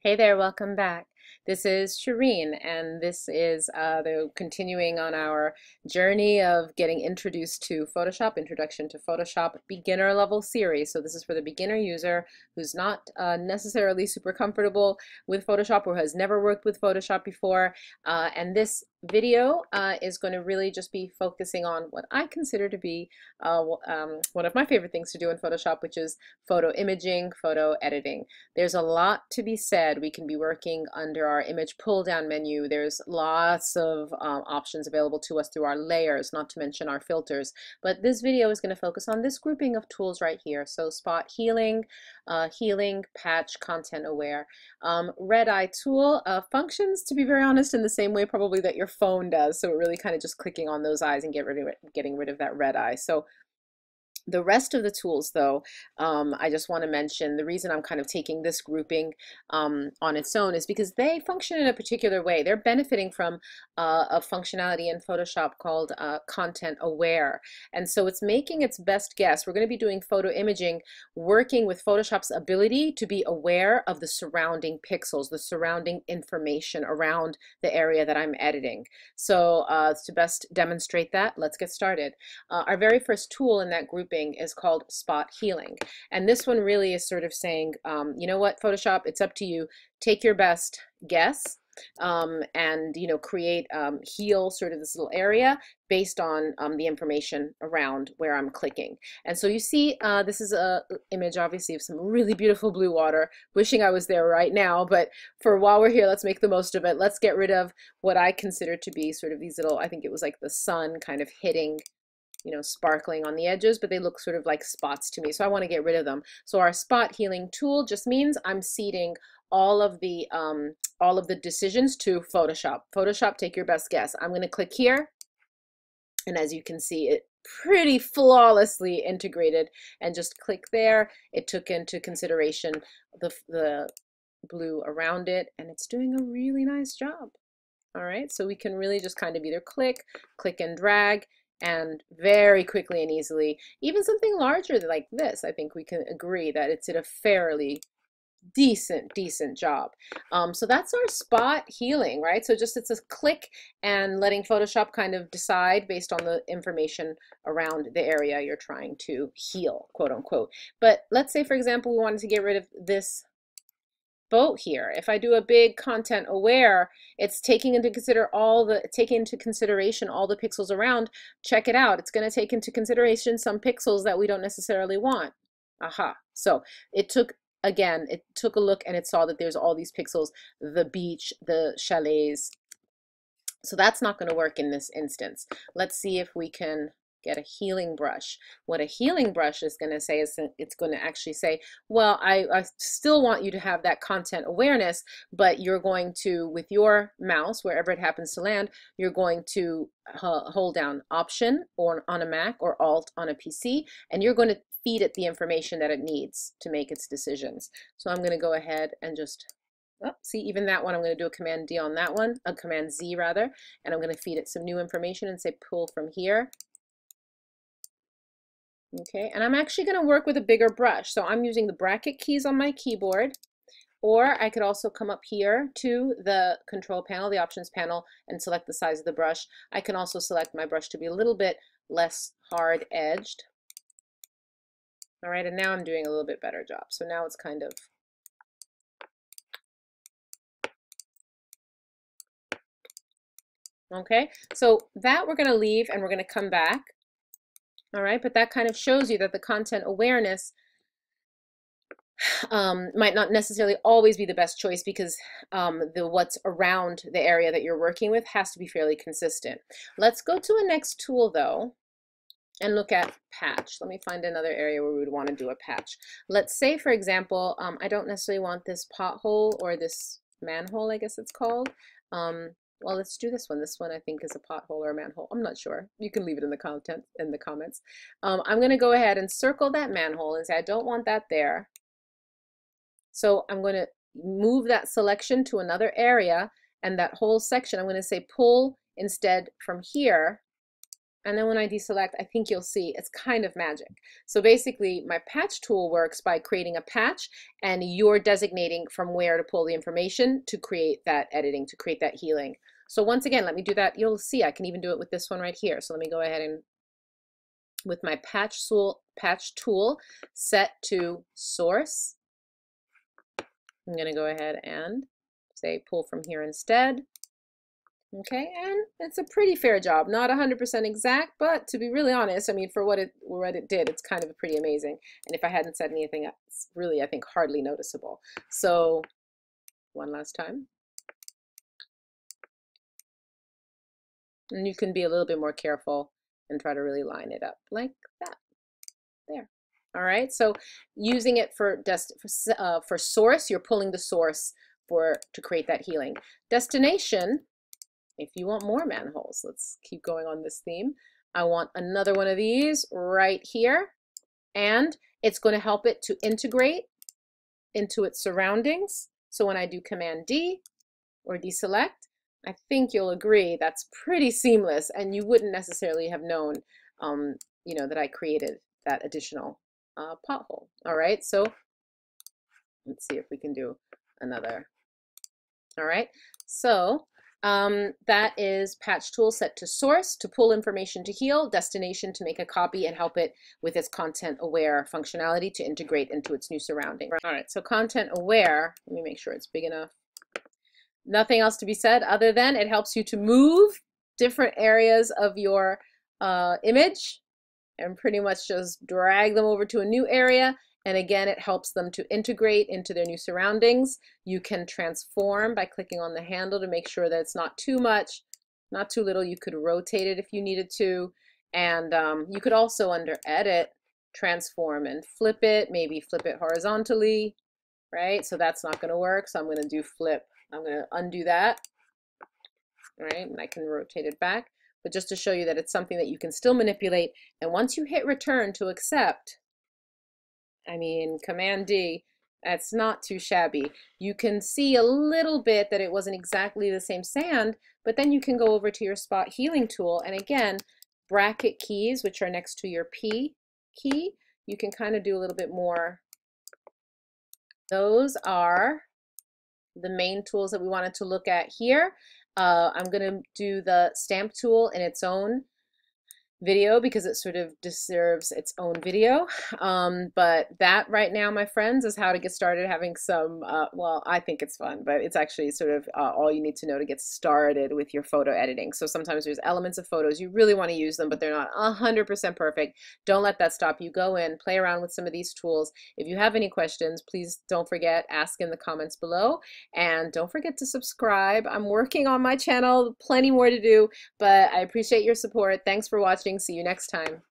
Hey there, welcome back. This is Shireen, and this is the continuing on our journey of getting introduced to Photoshop, Introduction to Photoshop beginner level series. So this is for the beginner user who's not necessarily super comfortable with Photoshop or has never worked with Photoshop before. And this video is going to really just be focusing on what I consider to be one of my favorite things to do in Photoshop, which is photo imaging, photo editing. There's a lot to be said. We can be working under our image pull down menu. There's lots of options available to us through our layers, not to mention our filters. But this video is going to focus on this grouping of tools right here. So spot healing, patch, content aware. Red eye tool functions, to be very honest, in the same way probably that your phone does. So we're really kind of just clicking on those eyes and getting rid of that red eye. So the rest of the tools, though, I just want to mention the reason I'm kind of taking this grouping on its own is because they function in a particular way. They're benefiting from a functionality in Photoshop called Content Aware. And so it's making its best guess. We're going to be doing photo imaging, working with Photoshop's ability to be aware of the surrounding pixels, the surrounding information around the area that I'm editing. So to best demonstrate that, let's get started. Our very first tool in that grouping is called spot healing. And this one really is sort of saying, you know what, Photoshop, it's up to you. Take your best guess and, you know, create, heal sort of this little area based on the information around where I'm clicking. And so you see, this is an image, obviously, of some really beautiful blue water. Wishing I was there right now, but for while we're here, let's make the most of it. Let's get rid of what I consider to be sort of these little, I think it was like the sun kind of hitting, you know, sparkling on the edges, but they look sort of like spots to me. So I want to get rid of them. So our spot healing tool just means I'm seeding all of the decisions to Photoshop. Photoshop, take your best guess. I'm going to click here, and as you can see, it pretty flawlessly integrated, and just click there. It took into consideration the blue around it, and it's doing a really nice job. All right, so we can really just kind of either click and drag, and very quickly and easily, even something larger like this, I think we can agree that it's did a fairly decent job. So that's our spot healing, right? So just it's a click and letting Photoshop kind of decide based on the information around the area you're trying to heal, quote unquote. But let's say, for example, we wanted to get rid of this boat here. If I do a big content aware, it's taking into consideration all the pixels around. Check it out. It's going to take into consideration some pixels that we don't necessarily want. Aha. So it took a look and it saw that there's all these pixels, the beach, the chalets. So that's not going to work in this instance. Let's see if we can get a healing brush. What a healing brush is going to say is it's going to actually say, well, I still want you to have that content awareness, but you're going to, with your mouse, wherever it happens to land, you're going to hold down Option or on a Mac or Alt on a PC, and you're going to feed it the information that it needs to make its decisions. So I'm going to go ahead and just see, even that one, I'm going to do a Command D on that one, a Command Z rather, and I'm going to feed it some new information and say pull from here. Okay, and I'm actually going to work with a bigger brush. So I'm using the bracket keys on my keyboard, or I could also come up here to the control panel, the options panel, and select the size of the brush. I can also select my brush to be a little bit less hard edged. All right, and now I'm doing a little bit better job. So now it's kind of okay. So that we're going to leave and we're going to come back. All right, but that kind of shows you that the content awareness might not necessarily always be the best choice because what's around the area that you're working with has to be fairly consistent. Let's go to a next tool though and look at patch. Let me find another area where we would want to do a patch. Let's say, for example, I don't necessarily want this pothole or this manhole, I guess it's called. Well, let's do this one. This one I think is a pothole or a manhole. I'm not sure. You can leave it in the comments. I'm going to go ahead and circle that manhole and say I don't want that there. So I'm going to move that selection to another area, and that whole section I'm going to say pull instead from here And then when I deselect, I think you'll see it's kind of magic. So basically, my patch tool works by creating a patch, and you're designating from where to pull the information to create that editing, to create that healing. So once again, let me do that. You'll see I can even do it with this one right here. So let me go ahead and with my patch tool set to source, I'm going to go ahead and say pull from here instead. Okay, and it's a pretty fair job. Not 100% exact, but to be really honest, I mean, for what it did, it's kind of pretty amazing. And if I hadn't said anything, it's really, I think, hardly noticeable. So one last time. And you can be a little bit more careful and try to really line it up like that. There. All right, so using it for source, you're pulling the source to create that healing. Destination, if you want more manholes, let's keep going on this theme. I want another one of these right here, and it's going to help it to integrate into its surroundings. So when I do Command D or deselect, I think you'll agree that's pretty seamless, and you wouldn't necessarily have known, you know, that I created that additional pothole. All right, so let's see if we can do another. All right, so that is patch tool set to source to pull information to heal, destination to make a copy and help it with its content aware functionality to integrate into its new surrounding. All right, so content aware, let me make sure it's big enough. Nothing else to be said other than it helps you to move different areas of your image and pretty much just drag them over to a new area. And again, it helps them to integrate into their new surroundings. You can transform by clicking on the handle to make sure that it's not too much, not too little. You could rotate it if you needed to. And you could also, under Edit, transform and flip it, maybe flip it horizontally, right? So that's not going to work. So I'm going to do flip. I'm going to undo that, right? And I can rotate it back. But just to show you that it's something that you can still manipulate. And once you hit return to accept, I mean, Command D, that's not too shabby. You can see a little bit that it wasn't exactly the same sand, but then you can go over to your spot healing tool, and again, bracket keys, which are next to your P key, you can kind of do a little bit more. Those are the main tools that we wanted to look at here. I'm going to do the stamp tool in its own video because it sort of deserves its own video, but that right now, my friends, is how to get started having some well, I think it's fun, but it's actually sort of all you need to know to get started with your photo editing. So sometimes there's elements of photos you really want to use them, but they're not 100% perfect. Don't let that stop you. Go in, play around with some of these tools. If you have any questions, please don't forget, ask in the comments below, and don't forget to subscribe. I'm working on my channel, plenty more to do, but I appreciate your support. Thanks for watching. See you next time.